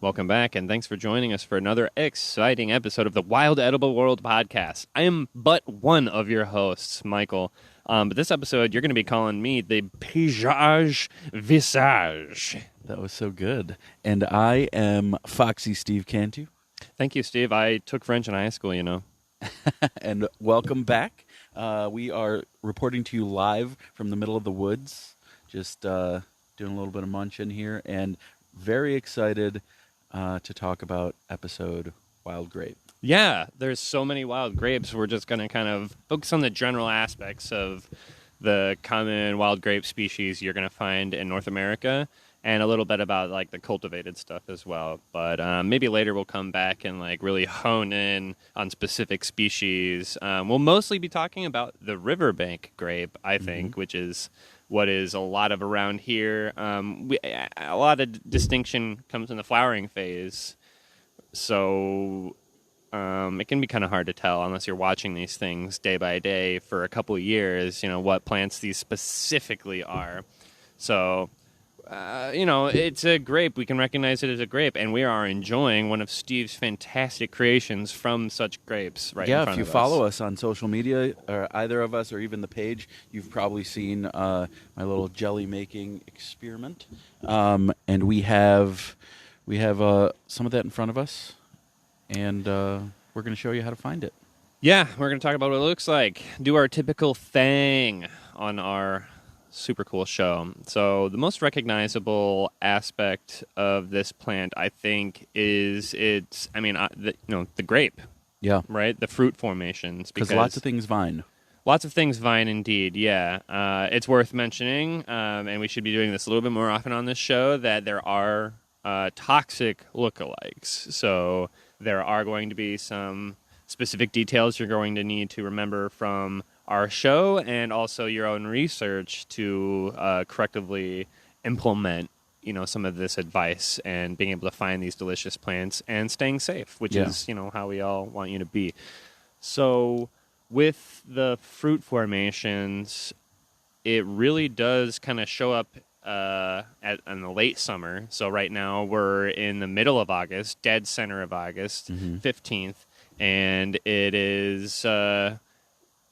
Welcome back, and thanks for joining us for another exciting episode of the Wild Edible World podcast. I am but one of your hosts, Michael. But this episode, you're going to be calling me the Paysage Visage. That was so good. And I am Foxy Steve Cantu. Thank you, Steve. I took French in high school, you know. And welcome back. We are reporting to you live from the middle of the woods, just doing a little bit of munching here, and very excited to talk about episode Wild Grape. Yeah, there's so many wild grapes. We're just going to kind of focus on the general aspects of the common wild grape species you're going to find in North America, and a little bit about like the cultivated stuff as well. But maybe later we'll come back and like really hone in on specific species. We'll mostly be talking about the riverbank grape, I think, which is what is a lot of around here. A lot of distinction comes in the flowering phase, so it can be kind of hard to tell unless you're watching these things day by day for a couple of years, you know, what plants these specifically are. So, it's a grape. We can recognize it as a grape, and we are enjoying one of Steve's fantastic creations from such grapes right in front of us. Yeah, if you follow us on social media, or either of us, or even the page, you've probably seen my little jelly-making experiment. And we have some of that in front of us. And we're going to show you how to find it. Yeah, we're going to talk about what it looks like. Do our typical thing on our super cool show. So the most recognizable aspect of this plant, I think, is the grape. Yeah. Right? The fruit formations. Because lots of things vine. Lots of things vine indeed, yeah. It's worth mentioning, and we should be doing this a little bit more often on this show, that there are toxic lookalikes. So there are going to be some specific details you're going to need to remember from our show and also your own research to correctly implement, some of this advice and being able to find these delicious plants and staying safe, which is, how we all want you to be. So with the fruit formations, it really does kind of show up in the late summer. So right now we're in the middle of August, dead center of August, 15th, and it is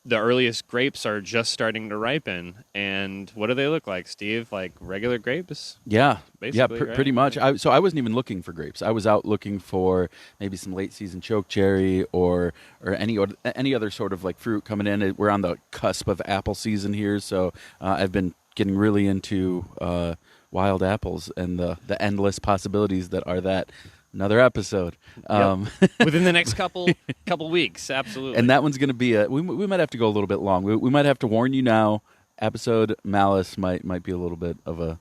the earliest grapes are just starting to ripen. And what do they look like, Steve? Like regular grapes? Yeah, basically, right? Pretty much. So I wasn't even looking for grapes. I was out looking for maybe some late season choke cherry or any other sort of like fruit coming in. We're on the cusp of apple season here, so I've been getting really into wild apples and the endless possibilities that are that. Another episode. Within the next couple weeks, absolutely. And that one's going to be we might have to go a little bit long. We might have to warn you now. Episode Malice might be a little bit of a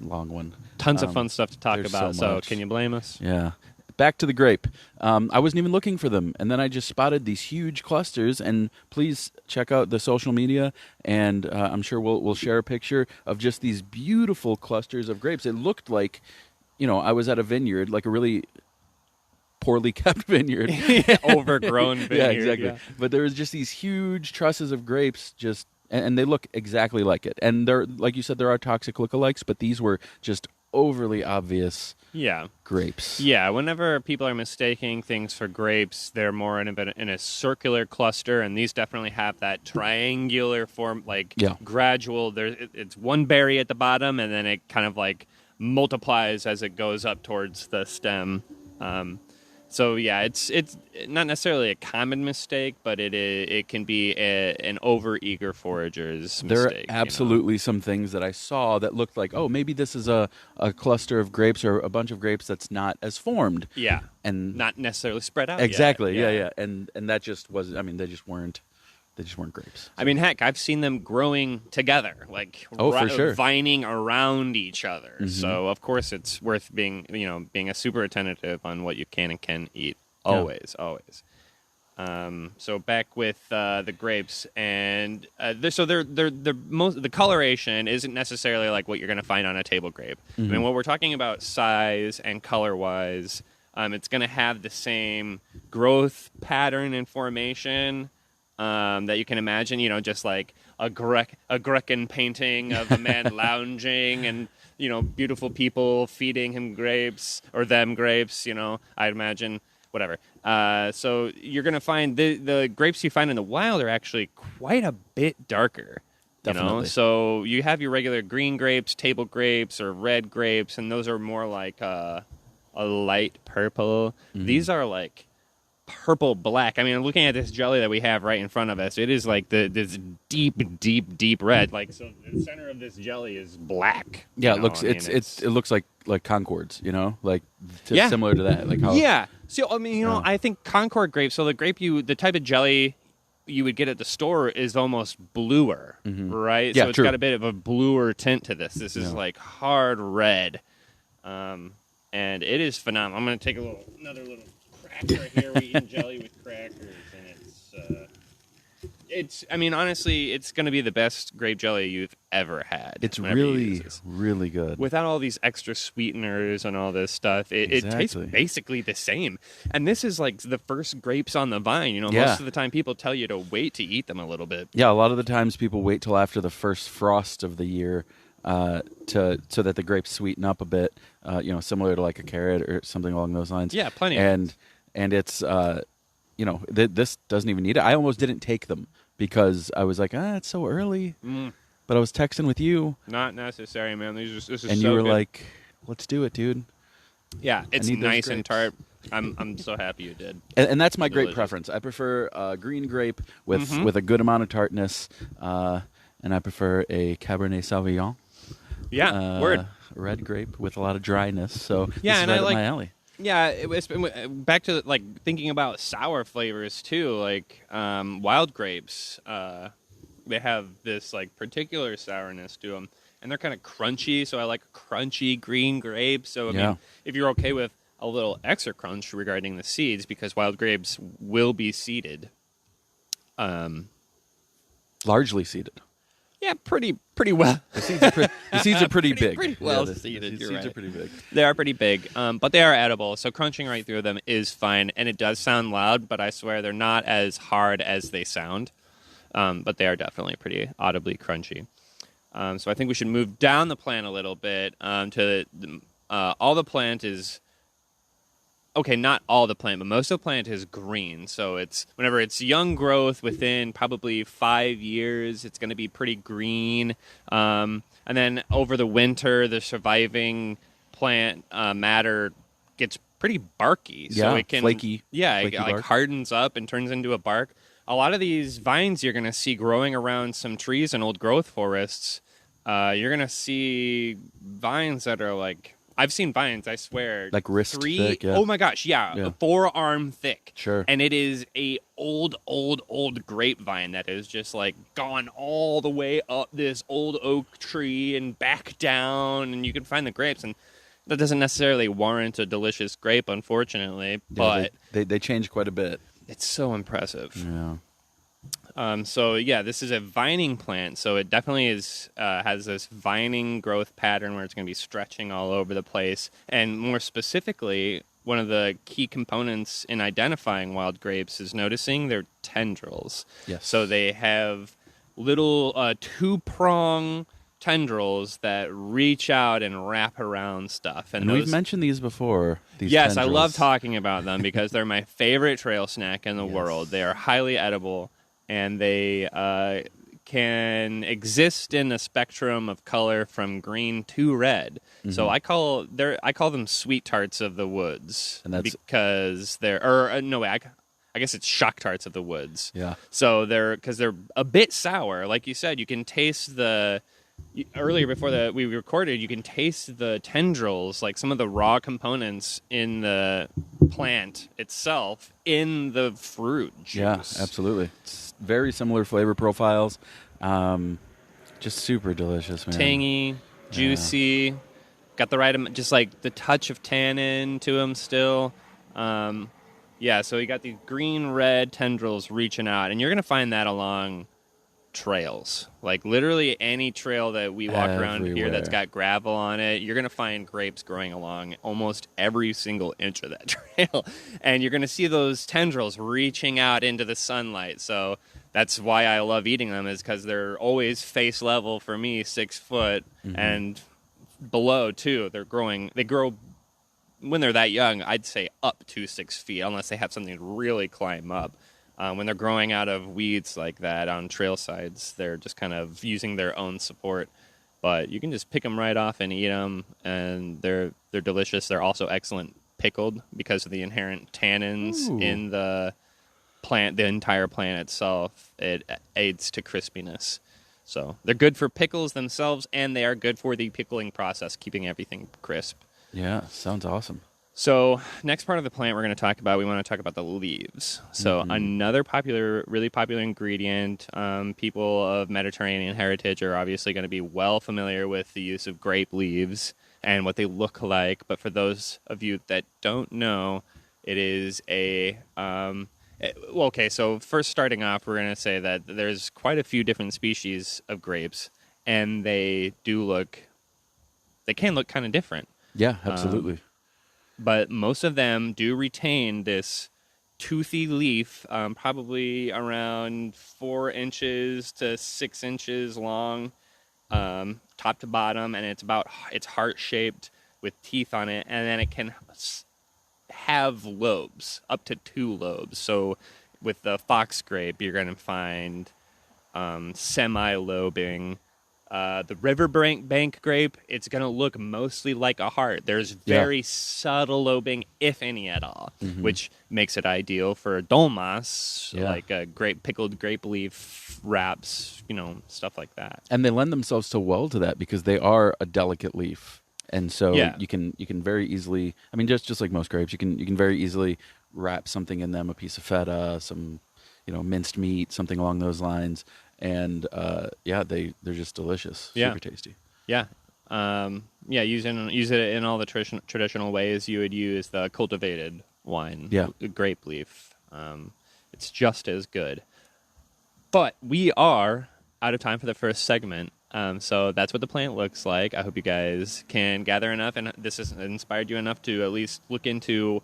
long one. Tons of fun stuff to talk about. So can you blame us? Yeah. Back to the grape. I wasn't even looking for them, and then I just spotted these huge clusters. And please check out the social media, and I'm sure we'll share a picture of just these beautiful clusters of grapes. It looked like, I was at a vineyard, like a really poorly kept vineyard. Overgrown vineyard. Yeah, exactly. Yeah. But there was just these huge trusses of grapes and they look exactly like it. And they're, like you said, there are toxic lookalikes, but these were just overly obvious grapes. Yeah, whenever people are mistaking things for grapes, they're more in a circular cluster, and these definitely have that triangular form, gradual. It's one berry at the bottom, and then it kind of like multiplies as it goes up towards the stem. So yeah, it's not necessarily a common mistake, but it can be an over-eager forager's mistake. There are absolutely some things that I saw that looked like, oh, maybe this is a cluster of grapes or a bunch of grapes that's not as formed. Yeah, and not necessarily spread out exactly, yet. Yeah. And that just was, they just weren't grapes. I mean, heck, I've seen them growing together, like for sure, vining around each other. Mm-hmm. So of course, it's worth being a super attentive on what you can and can eat. Always. So back with the grapes, and the coloration isn't necessarily like what you're going to find on a table grape. Mm-hmm. I mean, when we're talking about size and color wise, it's going to have the same growth pattern and formation that you can imagine. You know, just like a Grecan painting of a man lounging, and you know, beautiful people feeding him grapes or them grapes. You know, I'd imagine whatever. So you're gonna find the grapes you find in the wild are actually quite a bit darker. You know, Definitely. so you have your regular green grapes, table grapes, or red grapes, and those are more like a light purple. These are like purple black. I mean, looking at this jelly that we have right in front of us, it is like this deep red. Like, so the center of this jelly is black. Yeah, you it know? looks I mean, it looks like Concords, you know, like Yeah. similar to that. Like how Yeah. So I mean, you know, Yeah. I think Concord grape. So the type of jelly you would get at the store is almost bluer, right? Yeah, so it's true. got a bit of a bluer tint to this. This is Yeah. like hard red, and it is phenomenal. I'm going to take another little cracker here. We eat jelly with crackers, and it's. I mean, honestly, it's going to be the best grape jelly you've ever had. it's whenever you really use this. really good. Without all these extra sweeteners and all this stuff, it tastes Exactly. basically the same. And this is like the first grapes on the vine. You know, Yeah. most of the time people tell you to wait to eat them a little bit. Yeah, a lot of the times people wait till after the first frost of the year so that the grapes sweeten up a bit. You know, similar to like a carrot or something along those lines. Yeah, plenty of And it's you know, this doesn't even need it. I almost didn't take them because I was like, it's so early. But I was texting with you, Not necessary, man. This is and so you were good. like, "Let's do it, dude." yeah, it's need those nice and tart. grapes. I'm so happy you did. And that's my grape Delicious. preference. I prefer green grape with a good amount of tartness, and I prefer a Cabernet Sauvignon. Yeah, word. Red grape with a lot of dryness. So Yeah, this is and right I up like- my alley. Yeah, it's been back to like thinking about sour flavors too. Like wild grapes, they have this like particular sourness to them, and they're kind of crunchy. So I like crunchy green grapes. So I Yeah. mean, if you're okay with a little extra crunch regarding the seeds, because wild grapes will be seeded. Largely seeded. Yeah, pretty well. The seeds are pretty big. pretty well the seeded, The you're seeds are right. pretty big. They are pretty big, but they are edible. So crunching right through them is fine, and it does sound loud, but I swear they're not as hard as they sound. But they are definitely pretty audibly crunchy. So I think we should move down the plant a little bit all the plant is. Okay, not all the plant, but most of the plant is green. So it's whenever it's young growth, within probably 5 years, it's going to be pretty green. And then over the winter, the surviving plant matter gets pretty barky. So Yeah, it can flaky it like bark. hardens up and turns into a bark. A lot of these vines you're going to see growing around some trees in old growth forests. You're going to see vines that are like. I've seen vines, I swear. Like wrist thick, yeah. Oh my gosh, yeah. Yeah. A forearm thick. Sure. And it is a old grapevine that is just like gone all the way up this old oak tree and back down, and you can find the grapes, and that doesn't necessarily warrant a delicious grape, unfortunately, but they change quite a bit. it's so impressive. Yeah. So yeah, this is a vining plant. So it definitely is has this vining growth pattern where it's going to be stretching all over the place. And more specifically, one of the key components in identifying wild grapes is noticing their tendrils. Yes. So they have little two-prong tendrils that reach out and wrap around stuff. And we've mentioned these before. These Yes, tendrils. I love talking about them because they're my favorite trail snack in the Yes. world. They are highly edible, and they can exist in a spectrum of color from green to red. So I call them sweet tarts of the woods, And that's- because I guess it's shock tarts of the woods. Yeah. So they're a bit sour, like you said. You can taste earlier before we recorded. You can taste the tendrils, like some of the raw components in the plant itself, in the fruit juice. Yeah, absolutely. It's very similar flavor profiles. Just super delicious, man. Tangy, juicy, got the right amount, just like the touch of tannin to them still. So you got these green-red tendrils reaching out, and you're going to find that along trails. Like literally any trail that we walk around here that's got gravel on it, you're going to find grapes growing along almost every single inch of that trail. And you're going to see those tendrils reaching out into the sunlight. So that's why I love eating them, is because they're always face level for me, 6 foot, and below too. They grow when they're that young. I'd say up to 6 feet, unless they have something to really climb up. When they're growing out of weeds like that on trail sides, they're just kind of using their own support. But you can just pick them right off and eat them, and they're delicious. They're also excellent pickled because of the inherent tannins in the plant, the entire plant itself. It aids to crispiness. So they're good for pickles themselves, and they are good for the pickling process, keeping everything crisp. Yeah, sounds awesome. So next part of the plant we want to talk about the leaves. So another really popular ingredient, people of Mediterranean heritage are obviously going to be well familiar with the use of grape leaves and what they look like. But for those of you that don't know, it is okay, so first starting off, we're going to say that there's quite a few different species of grapes, and they can look kind of different. Yeah, absolutely. But most of them do retain this toothy leaf, probably around 4 inches to 6 inches long, top to bottom, and it's heart-shaped with teeth on it, and then it can have lobes, up to 2 lobes. So with the fox grape, you're going to find semi-lobing. The riverbank grape, it's going to look mostly like a heart. There's very subtle lobing, if any at all, which makes it ideal for dolmas, like pickled grape leaf wraps, stuff like that. And they lend themselves so well to that because they are a delicate leaf. And so you can very easily, I mean, just like most grapes, you can very easily wrap something in them, a piece of feta, some, minced meat, something along those lines. And they're just delicious, super tasty. Yeah, use it in all the traditional ways you would use the cultivated wine, grape leaf. It's just as good. But we are out of time for the first segment, so that's what the plant looks like. I hope you guys can gather enough, and this has inspired you enough to at least look into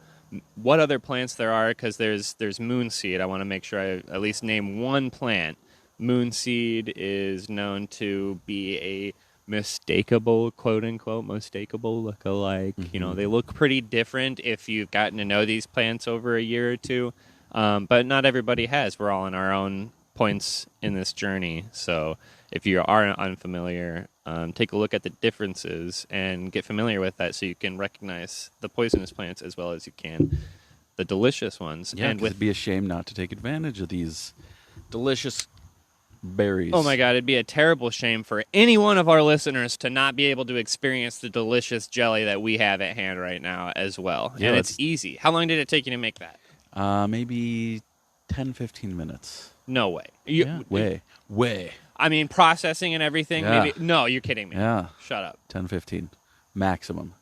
what other plants there are, because there's moonseed. I want to make sure I at least name one plant. Moonseed is known to be a mistakable, quote-unquote, mistakable look-alike. They look pretty different if you've gotten to know these plants over a year or two, but not everybody has. We're all in our own points in this journey, so if you are unfamiliar, take a look at the differences and get familiar with that so you can recognize the poisonous plants as well as you can the delicious ones. Yeah, and it'd be a shame not to take advantage of these delicious berries. Oh my God, it'd be a terrible shame for any one of our listeners to not be able to experience the delicious jelly that we have at hand right now as well. Yeah, and it's easy. How long did it take you to make that? Maybe 10, 15 minutes. No way. Way. I mean, processing and everything? Yeah. Maybe. No, you're kidding me. Yeah. Shut up. 10, 15. Maximum.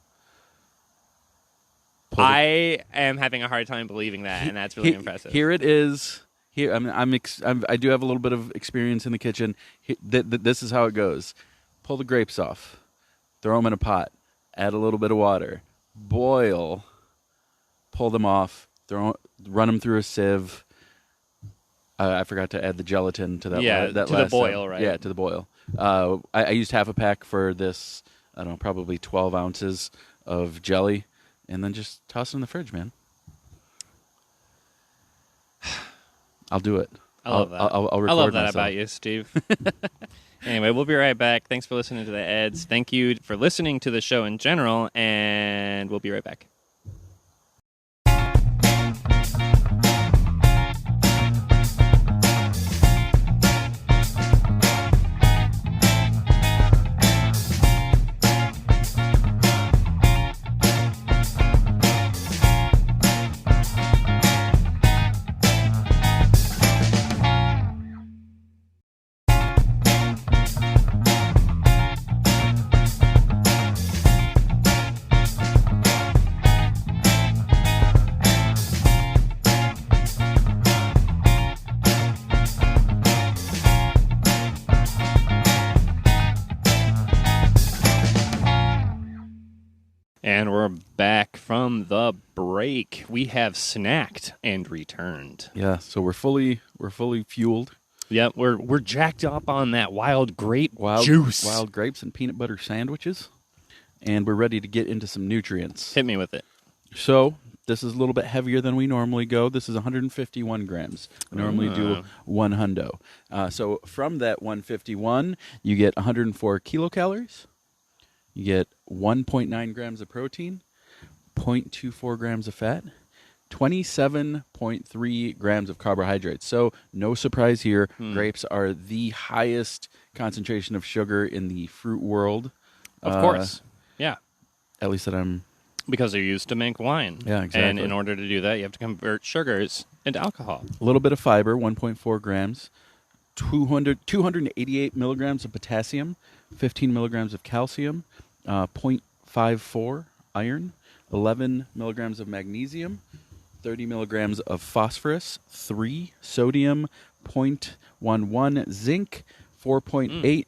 I am having a hard time believing that, and that's really impressive. Here it is. Here, I do have a little bit of experience in the kitchen. This is how it goes: pull the grapes off, throw them in a pot, add a little bit of water, boil, pull them off, run them through a sieve. I forgot to add the gelatin to that. Yeah, that to the boil, right? Yeah, to the boil. I used half a pack for this. I don't know, probably 12 ounces of jelly, and then just toss it in the fridge, man. I'll do it. I love that. I'll record I love that myself. about you, Steve. Anyway, we'll be right back. Thanks for listening to the Eds. Thank you for listening to the show in general, and we'll be right back. And we're back from the break. We have snacked and returned. Yeah, so we're fully fueled. Yep, we're jacked up on that wild grape Wild juice. Wild grapes and peanut butter sandwiches. And we're ready to get into some nutrients. Hit me with it. So this is a little bit heavier than we normally go. This is 151 grams. We normally do 1 hundo. So from that 151, you get 104 kilocalories. You get 1.9 grams of protein, 0.24 grams of fat, 27.3 grams of carbohydrates. So no surprise here. Grapes are the highest concentration of sugar in the fruit world. Of course. Yeah. At least that I'm... Because they're used to make wine. Yeah, exactly. And in order to do that, you have to convert sugars into alcohol. A little bit of fiber, 1.4 grams, 288 milligrams of potassium, 15 milligrams of calcium, 0.54 iron, 11 milligrams of magnesium, 30 milligrams of phosphorus, 3 sodium, 0.11 zinc, 4.8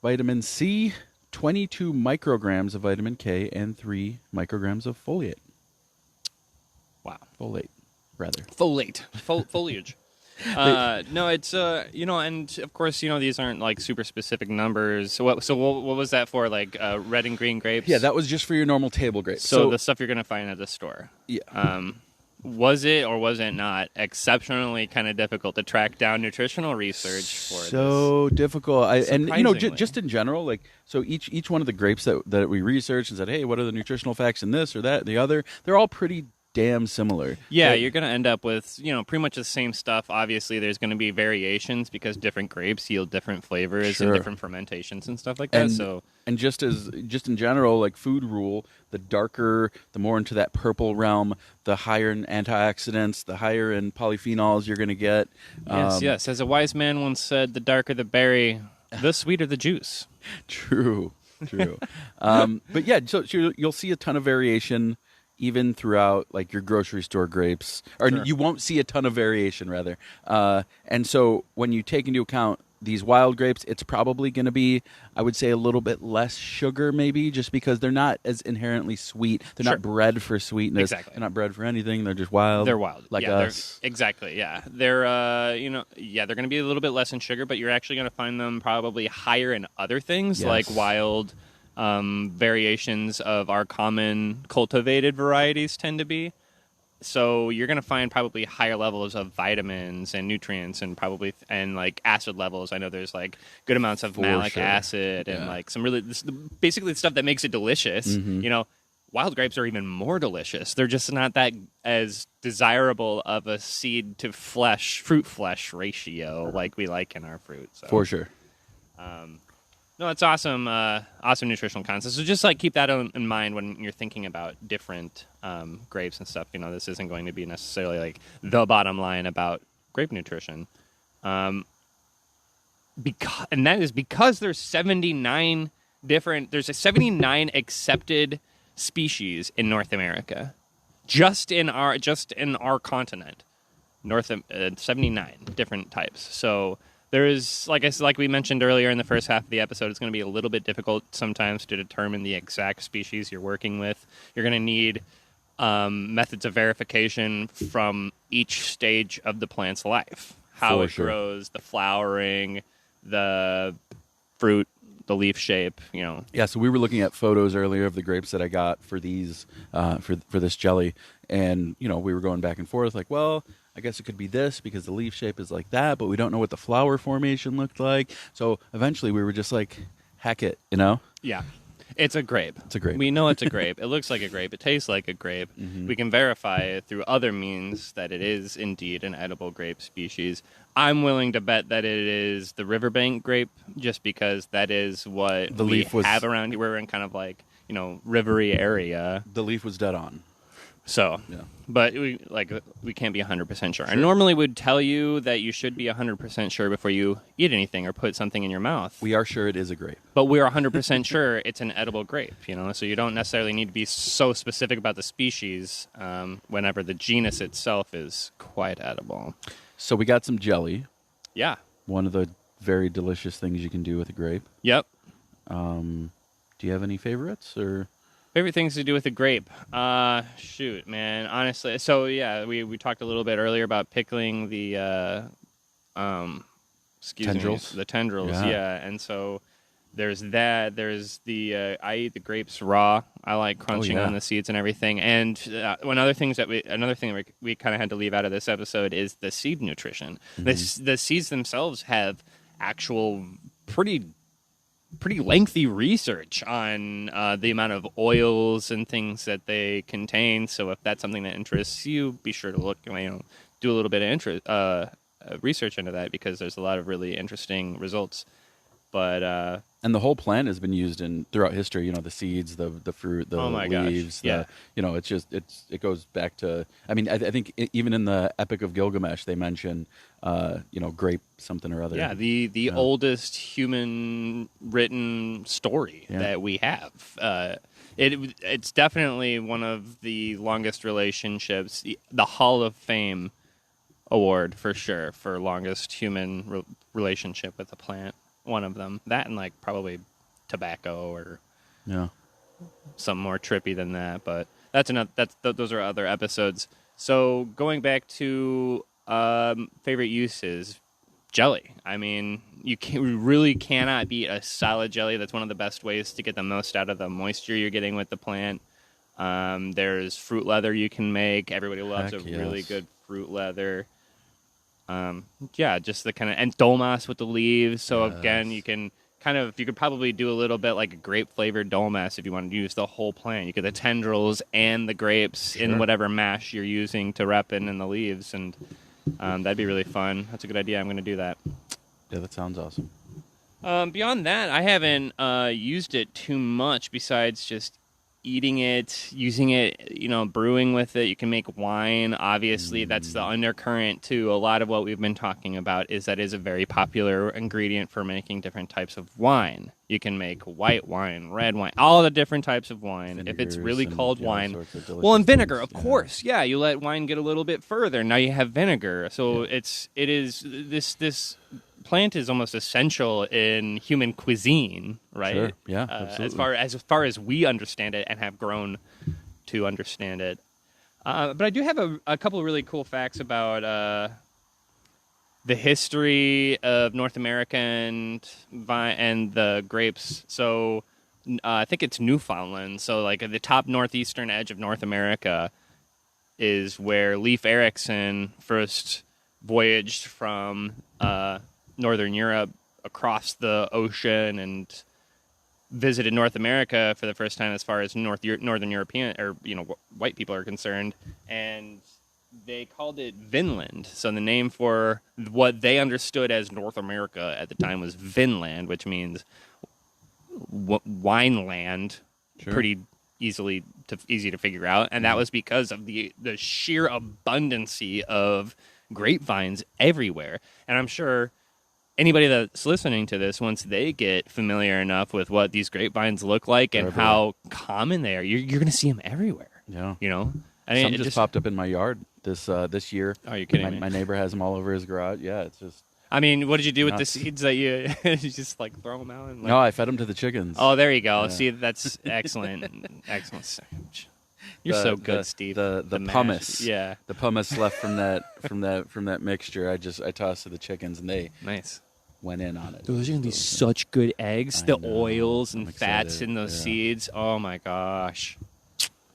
vitamin C, 22 micrograms of vitamin K, and 3 micrograms of folate. Wow. Folate, rather. Folate. Foliage. No, it's, and of course, these aren't like super specific numbers. So what was that for? Like red and green grapes? Yeah, that was just for your normal table grapes. So the stuff you're going to find at the store. Yeah. Was it or was it not exceptionally kind of difficult to track down nutritional research for this? So difficult. Surprisingly. Just in general, like, so each one of the grapes that we researched and said, hey, what are the nutritional facts in this or that, the other, they're all pretty damn similar. Yeah, you're going to end up with, pretty much the same stuff. Obviously, there's going to be variations because different grapes yield different flavors and different fermentations and stuff like that. And just in general, like food rule, the darker, the more into that purple realm, the higher in antioxidants, the higher in polyphenols you're going to get. Yes. As a wise man once said, the darker the berry, the sweeter the juice. True. But yeah, so you'll see a ton of variation even throughout like your grocery store grapes, or you won't see a ton of variation rather. And so when you take into account these wild grapes, it's probably going to be, I would say, a little bit less sugar maybe, just because they're not as inherently sweet. They're not bred for sweetness. Exactly. They're not bred for anything. They're just wild. They're wild. Like us. Exactly, yeah. They're, they're going to be a little bit less in sugar, but you're actually going to find them probably higher in other things, like wild variations of our common cultivated varieties tend to be. So you're going to find probably higher levels of vitamins and nutrients and probably and like acid levels. I know there's like good amounts of malic acid and like some really basically the stuff that makes it delicious. Wild grapes are even more delicious. They're just not that as desirable of a seed to fruit flesh ratio like we like in our fruit. So. For sure. No, it's awesome. Awesome nutritional concepts. So just like keep that in mind when you're thinking about different grapes and stuff. This isn't going to be necessarily like the bottom line about grape nutrition, and that is because there's 79 different. There's 79 accepted species in North America, just in our continent, 79 different types. So. There is, like we mentioned earlier in the first half of the episode, it's going to be a little bit difficult sometimes to determine the exact species you're working with. You're going to need methods of verification from each stage of the plant's life. How it grows, the flowering, the fruit, the leaf shape, Yeah, so we were looking at photos earlier of the grapes that I got for these, for this jelly. And, we were going back and forth like, well, I guess it could be this because the leaf shape is like that, but we don't know what the flower formation looked like. So eventually we were just like, heck it, Yeah. It's a grape. It's a grape. We know it's a grape. It looks like a grape. It tastes like a grape. Mm-hmm. We can verify through other means that it is indeed an edible grape species. I'm willing to bet that it is the riverbank grape just because that is what we have around here. We're in kind of like, rivery area. The leaf was dead on. So, but we can't be 100% sure. I normally would tell you that you should be 100% sure before you eat anything or put something in your mouth. We are sure it is a grape. But we're 100% sure it's an edible grape, so you don't necessarily need to be so specific about the species whenever the genus itself is quite edible. So we got some jelly. Yeah. One of the very delicious things you can do with a grape. Yep. Do you have any favorites or... Favorite things to do with a grape? Shoot, man. Honestly, so yeah, we talked a little bit earlier about pickling the Tendrils? The tendrils, Yeah. yeah. And so there's that. There's the I eat the grapes raw. I like crunching yeah. on the seeds and everything. And another thing that we kind of had to leave out of this episode is the seed nutrition. The seeds themselves have actual pretty lengthy research on the amount of oils and things that they contain. So if that's something that interests you, be sure to look, do a little bit of research into that, because there's a lot of really interesting results. But and the whole plant has been used throughout history. The seeds, the fruit, the oh my gosh, leaves. yeah. It goes back to. I mean, I think even in the Epic of Gilgamesh, they mention, grape something or other. Yeah, the oldest human written story that we have. It's definitely one of the longest relationships. The Hall of Fame award for sure for longest human relationship with a plant. One of them. That and probably tobacco or something more trippy than that. But those are other episodes. So going back to favorite uses, jelly. I mean, you really cannot beat a solid jelly. That's one of the best ways to get the most out of the moisture you're getting with the plant. There's fruit leather you can make. Everybody loves really good fruit leather. Just the kind of, and dolmas with the leaves. So again, you could probably do a little bit like a grape flavored dolmas if you want to use the whole plant. You get the tendrils and the grapes in whatever mash you're using to wrap in the leaves, and that'd be really fun. That's a good idea. I'm going to do that. Yeah, that sounds awesome. Beyond that, I haven't used it too much besides just eating it, using it, brewing with it. You can make wine. Obviously, that's the undercurrent to a lot of what we've been talking about, is that is a very popular ingredient for making different types of wine. You can make white wine, red wine, all the different types of wine. Vinegars, if it's really called wine. Well, and vinegar, of course. Yeah, you let wine get a little bit further. Now you have vinegar. So this plant is almost essential in human cuisine, right? Sure. Yeah, absolutely. As far as we understand it and have grown to understand it. But I do have a couple of really cool facts about the history of North America and the grapes. So I think it's Newfoundland. So the top northeastern edge of North America is where Leif Erikson first voyaged from Northern Europe across the ocean and visited North America for the first time as far as Northern European or white people are concerned, and they called it Vinland. So the name for what they understood as North America at the time was Vinland, which means wine land. Sure. Pretty easy to figure out, and that was because of the sheer abundancy of grapevines everywhere. And I'm sure anybody that's listening to this, once they get familiar enough with what these grapevines look like and how common they are, you're going to see them everywhere. Yeah. Some just popped up in my yard this year. Oh, you're kidding me. My neighbor has them all over his garage. Yeah, it's just... I mean, what did you do with the seeds that you just throw them out? And, no, I fed them to the chickens. Oh, there you go. Yeah. See, that's excellent. Excellent. You're so good, Steve. The pumice. Yeah. The pumice left from that mixture. I tossed to the chickens, and they went in on it. Those are going to be such good eggs. The oils and fats in those seeds. Oh, my gosh.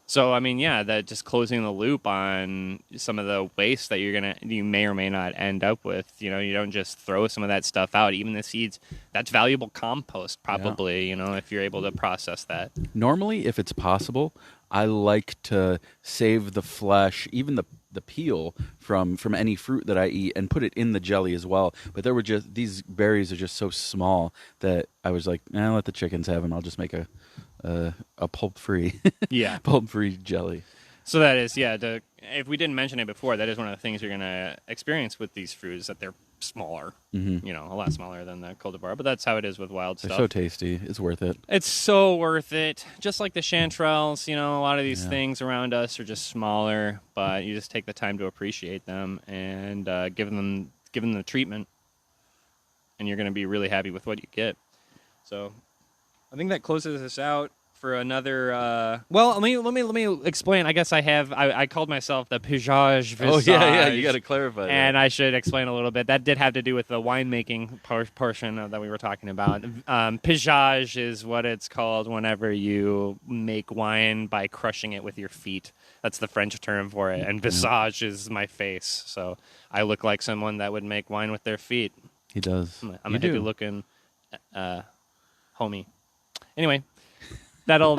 So, I mean, that just closing the loop on some of the waste that you may or may not end up with. You don't just throw some of that stuff out. Even the seeds, that's valuable compost, probably, if you're able to process that. Normally, if it's possible, I like to save the flesh, even the peel from any fruit that I eat, and put it in the jelly as well. But these berries are just so small that I was like, let the chickens have them. I'll just make a pulp-free pulp-free jelly. So that is, if we didn't mention it before, that is one of the things you're going to experience with these fruits, that they're smaller, a lot smaller than the cultivar, but that's how it is with wild stuff. They're so tasty. It's worth it. It's so worth it. Just like the chanterelles, a lot of these things around us are just smaller, but you just take the time to appreciate them and give them the treatment, and you're going to be really happy with what you get. So I think that closes us out for another. Well, let me explain. I guess I called myself the Pijage Visage. Oh yeah. You got to clarify. And that. I should explain a little bit. That did have to do with the winemaking portion that we were talking about. Pijage is what it's called whenever you make wine by crushing it with your feet. That's the French term for it. And visage is my face. So I look like someone that would make wine with their feet. He does. I'm a hippie-looking homie. Anyway, that'll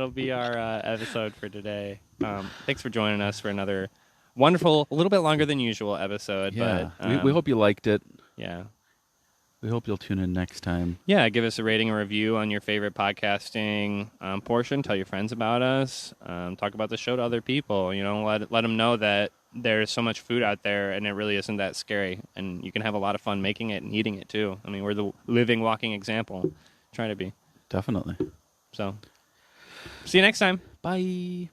be our episode for today. Thanks for joining us for another wonderful, a little bit longer than usual episode. Yeah, but we hope you liked it. Yeah. We hope you'll tune in next time. Yeah, give us a rating or review on your favorite podcasting portion. Tell your friends about us. Talk about the show to other people. Let them know that there's so much food out there, and it really isn't that scary. And you can have a lot of fun making it and eating it, too. I mean, we're the living, walking example. Try to be. Definitely. So, see you next time. Bye.